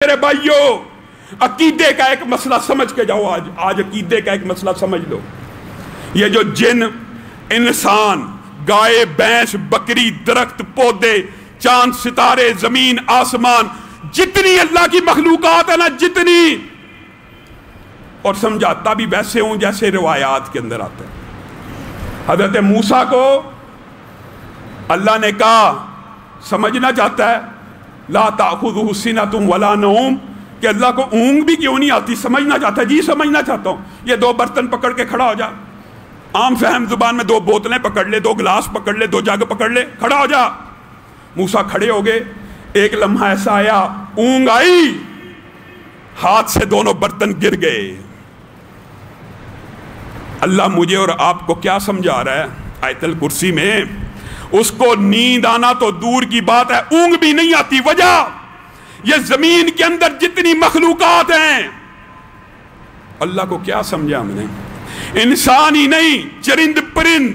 میرے بھائیوں، عقیدے کا ایک مسئلہ سمجھ کے جاؤ. آج عقیدے کا ایک مسئلہ سمجھ لو. یہ جو جن، انسان، گائے، بھینس، بکری، درخت، پودے، چاند، ستارے، زمین، آسمان، جتنی اللہ کی مخلوقات ہے نا، جتنی، اور سمجھاتا بھی ویسے ہوں جیسے روایات کے اندر آتا ہے. حضرت موسیٰ کو اللہ نے کہا، سمجھنا چاہتا ہے لا تأخذہ سنۃ ولا نوم، کہ اللہ کو اونگ بھی کیوں نہیں آتی. سمجھنا چاہتا ہے، جی سمجھنا چاہتا ہوں. یہ دو برتن پکڑ کے کھڑا ہو جا، عام فہم زبان میں دو بوتلیں پکڑ لے، دو گلاس پکڑ لے، دو جگ پکڑ لے، کھڑا ہو جا. موسیٰ کھڑے ہو گئے. ایک لمحہ ایسا آیا، اونگ آئی، ہاتھ سے دونوں برتن گر گئے. اللہ مجھے اور آپ کو کیا سمجھا رہا ہے آیت الکرسی میں؟ اس کو نیند آنا تو دور کی بات ہے، اونگ بھی نہیں آتی. وجہ یہ زمین کے اندر جتنی مخلوقات ہیں، اللہ کو کیا سمجھا ہم نے؟ انسان ہی نہیں، چرند پرند،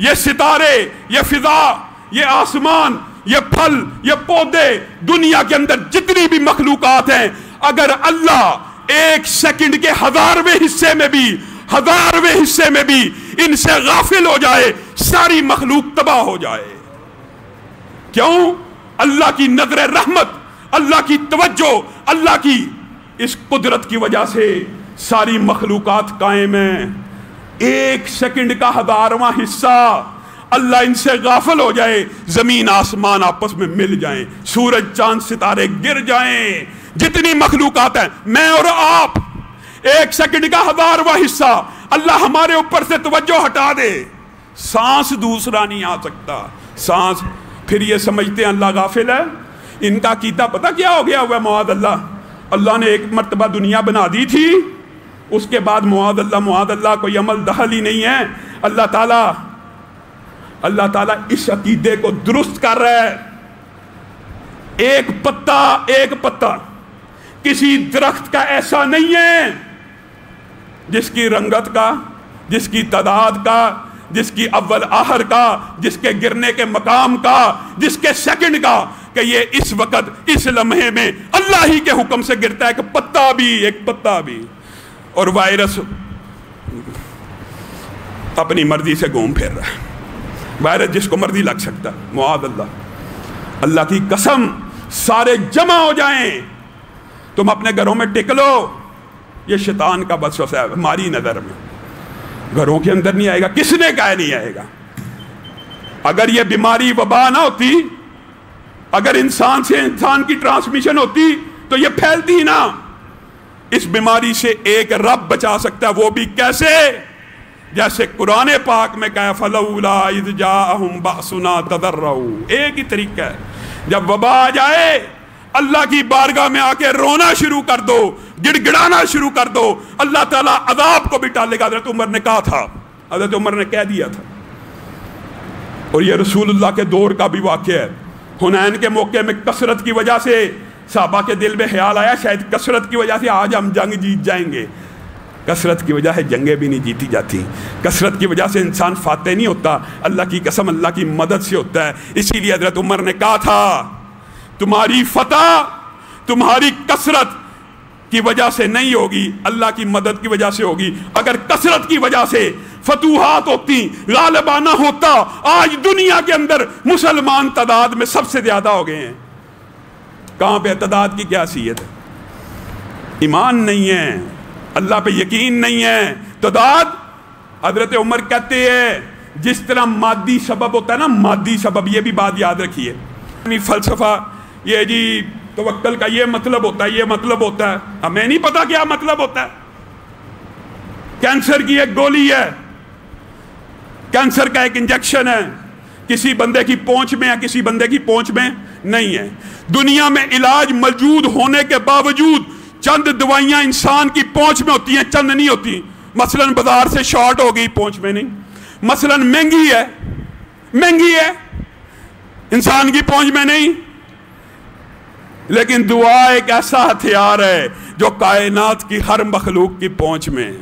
یہ ستارے، یہ فضا، یہ آسمان، یہ پھل، یہ پودے، دنیا کے اندر جتنی بھی مخلوقات ہیں، اگر اللہ ایک سیکنڈ کے ہزارویں حصے میں بھی ان سے غافل ہو جائے، ساری مخلوق تباہ ہو جائے. کیوں؟ اللہ کی نظر رحمت، اللہ کی توجہ، اللہ کی اس قدرت کی وجہ سے ساری مخلوقات قائم ہیں. ایک سیکنڈ کا ہزارواں حصہ اللہ ان سے غافل ہو جائے، زمین آسمان آپس میں مل جائیں، سورج چاند ستارے گر جائیں، جتنی مخلوقات ہیں، میں اور آپ، ایک سیکنڈ کا ہزارواں حصہ اللہ ہمارے اوپر سے توجہ ہٹا دے، سانس دوسرا نہیں آ سکتا. سانس، پھر یہ سمجھتے ہیں اللہ غافل ہے. ان کا عقیدہ پتہ کیا ہو گیا ہوا؟ معاذ اللہ نے ایک مرتبہ دنیا بنا دی تھی، اس کے بعد معاذ اللہ کوئی عمل دخل ہی نہیں ہے. اللہ تعالیٰ اس عقیدے کو درست کر رہا ہے. ایک پتا کسی درخت کا ایسا نہیں ہے جس کی رنگت کا، جس کی تعداد کا، جس کی اول آخر کا، جس کے گرنے کے مقام کا، جس کے سیکنڈ کا، کہ یہ اس وقت اس لمحے میں اللہ ہی کے حکم سے گرتا ہے. ایک پتا بھی اور وائرس اپنی مرضی سے گھوم پھر رہا ہے. وائرس جس کو مرضی لگ سکتا ہے. معاذ اللہ کی قسم، سارے جمع ہو جائیں، تم اپنے گھروں میں ٹک لو. یہ شیطان کا وسوسہ ہے ہماری نظر میں. گھروں کے اندر نہیں آئے گا، کس نے کہا نہیں آئے گا؟ اگر یہ بیماری وبا نہ ہوتی، اگر انسان سے انسان کی ٹرانسمیشن ہوتی تو یہ پھیلتی نہ. اس بیماری سے ایک رب بچا سکتا ہے، وہ بھی کیسے؟ جیسے قرآن پاک میں کہا فَلَوْلَا إِذْ جَاءَهُمْ بَأْسُنَا تَضَرَّعُوا. ایک ہی طریقہ ہے، جب وبا آ جائے اللہ کی بارگاہ میں آ کے رونا شروع کر دو، گڑ گڑانا شروع کر دو، اللہ تعالیٰ عذاب کو بھی ٹالے گا. حضرت عمر نے کہا تھا، حضرت عمر نے کہہ دیا تھا، اور یہ رسول اللہ کے دور کا بھی واقعہ ہے. حنین کے موقع میں کثرت کی وجہ سے صحابہ کے دل میں خیال آیا شاید کثرت کی وجہ سے آج ہم جنگ جیت جائیں گے. کثرت کی وجہ سے جنگیں بھی نہیں جیتی جاتی، کثرت کی وجہ سے انسان فاتح نہیں ہوتا، اللہ کی قسم اللہ کی مدد سے ہوتا ہے. اسی لیے حضرت عمر نے کہا تھا تمہاری فتح تمہاری کثرت کی وجہ سے نہیں ہوگی، اللہ کی مدد کی وجہ سے ہوگی. اگر کثرت کی وجہ سے فتوحات ہوتی، غالبانہ ہوتا، آج دنیا کے اندر مسلمان تعداد میں سب سے زیادہ ہو گئے ہیں. کہاں پہ تعداد کی کیا حیثیت ہے؟ ایمان نہیں ہے، اللہ پہ یقین نہیں ہے. تعداد، حضرت عمر کہتے ہیں جس طرح مادی سبب ہوتا ہے نا، مادی سبب، یہ بھی بات یاد رکھیے. فلسفہ یہ جی توکل کا یہ مطلب ہوتا ہے، یہ مطلب ہوتا ہے، ہمیں نہیں پتا کیا مطلب ہوتا ہے. کینسر کی ایک گولی ہے، کینسر کا ایک انجیکشن ہے، کسی بندے کی پہنچ میں ہے، کسی بندے کی پہنچ میں نہیں ہے. دنیا میں علاج موجود ہونے کے باوجود چند دوائیاں انسان کی پہنچ میں ہوتی ہیں، چند نہیں ہوتی. مثلا بازار سے شارٹ ہو گئی، پہنچ میں نہیں. مثلا مہنگی ہے، انسان کی پہنچ میں نہیں. لیکن دعا ایک ایسا ہتھیار ہے جو کائنات کی ہر مخلوق کی پہنچ میں ہے.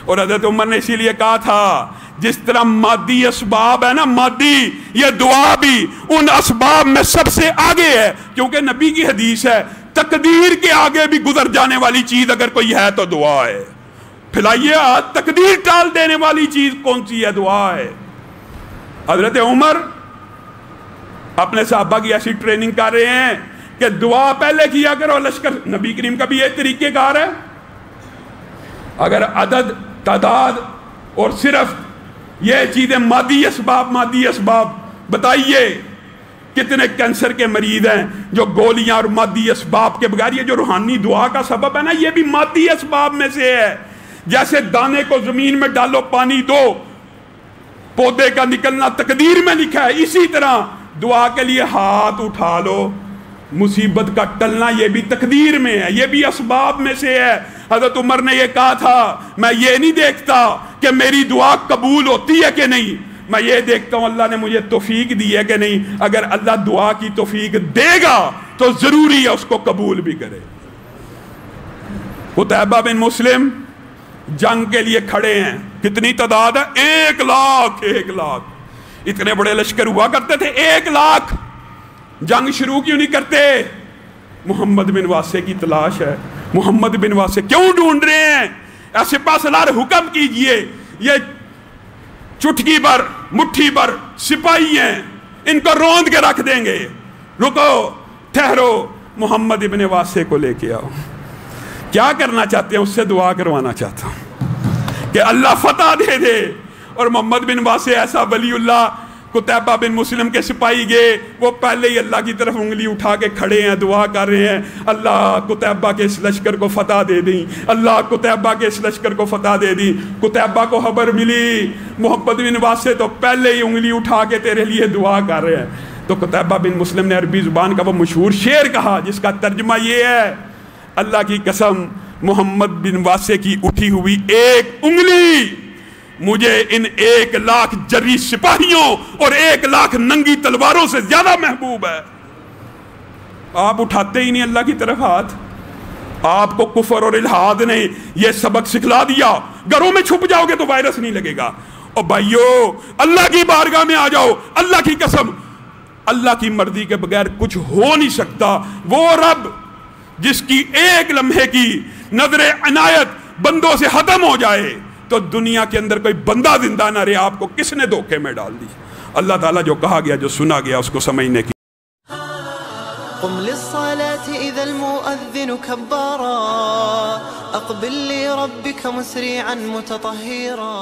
اور حضرت عمر نے اسی لیے کہا تھا جس طرح مادی اسباب ہے نا، مادی، یہ دعا بھی ان اسباب میں سب سے آگے ہے. کیونکہ نبی کی حدیث ہے تقدیر کے آگے بھی گزر جانے والی چیز اگر کوئی ہے تو دعا ہے. پھیلائیے ہاتھ. تقدیر ٹال دینے والی چیز کون سی ہے؟ دعا ہے. حضرت عمر اپنے صحابہ کی ایسی ٹریننگ کر رہے ہیں کہ دعا پہلے کیا کرو. لشکر نبی کریم کا بھی یہ طریقہ کار ہے. اگر عدد، تعداد اور صرف یہ چیزیں مادی اسباب بتائیے کتنے کینسر کے مریض ہیں جو گولیاں اور مادی اسباب کے بغیر. یہ جو روحانی دعا کا سبب ہے نا، یہ بھی مادی اسباب میں سے ہے. جیسے دانے کو زمین میں ڈالو، پانی دو، پودے کا نکلنا تقدیر میں لکھا ہے، اسی طرح دعا کے لیے ہاتھ اٹھا لو، مصیبت کا ٹلنا یہ بھی تقدیر میں ہے، یہ بھی اسباب میں سے ہے. حضرت عمر نے یہ کہا تھا میں یہ نہیں دیکھتا کہ میری دعا قبول ہوتی ہے کہ نہیں، میں یہ دیکھتا ہوں اللہ نے مجھے توفیق دی ہے کہ نہیں. اگر اللہ دعا کی توفیق دے گا تو ضروری ہے اس کو قبول بھی کرے. قتیبہ بن مسلم جنگ کے لیے کھڑے ہیں. کتنی تعداد ہے؟ 1,00,000. اتنے بڑے لشکر ہوا کرتے تھے. 1,00,000 جنگ شروع کیوں نہیں کرتے؟ محمد بن واسع کی تلاش ہے. محمد بن واسع کیوں ڈھونڈ رہے ہیں؟ سپاہ سالار حکم کیجئے، یہ چٹکی بھر مٹھی بھر سپاہی ہیں، ان کو روند کے رکھ دیں گے. رکو، ٹھہرو، محمد بن واسع کو لے کے آؤ. کیا کرنا چاہتے ہیں؟ اس سے دعا کروانا چاہتا ہوں کہ اللہ فتح دے دے. اور محمد بن واسع ایسا ولی اللہ، قتیبہ بن مسلم کے سپاہی گئے، وہ پہلے ہی اللہ کی طرف انگلی اٹھا کے کھڑے ہیں، دعا کر رہے ہیں اللہ قتیبہ کے اس لشکر کو فتح دے دیں، اللہ قتیبہ کے اس لشکر کو فتح دے دیں. قتیبہ کو خبر ملی محمد بن واسع تو پہلے ہی انگلی اٹھا کے تیرے لیے دعا کر رہے ہیں. تو قتیبہ بن مسلم نے عربی زبان کا وہ مشہور شعر کہا جس کا ترجمہ یہ ہے، اللہ کی قسم محمد بن واسع کی اٹھی ہوئی ایک انگلی مجھے ان 1,00,000 جری سپاہیوں اور 1,00,000 ننگی تلواروں سے زیادہ محبوب ہے. آپ اٹھاتے ہی نہیں اللہ کی طرف ہاتھ. آپ کو کفر اور الحاد نے یہ سبق سکھلا دیا، گھروں میں چھپ جاؤ گے تو وائرس نہیں لگے گا. اور بھائیو اللہ کی بارگاہ میں آ جاؤ. اللہ کی قسم اللہ کی مرضی کے بغیر کچھ ہو نہیں سکتا. وہ رب جس کی ایک لمحے کی نظر عنایت بندوں سے ختم ہو جائے تو دنیا کے اندر کوئی بندہ زندہ نہ رہے. آپ کو کس نے دھوکے میں ڈال دی؟ اللہ تعالیٰ جو کہا گیا، جو سنا گیا، اس کو سمجھنے کی. قم للصلاة إذا المؤذن كبارا أقبل لربك مسرعا متطهرا.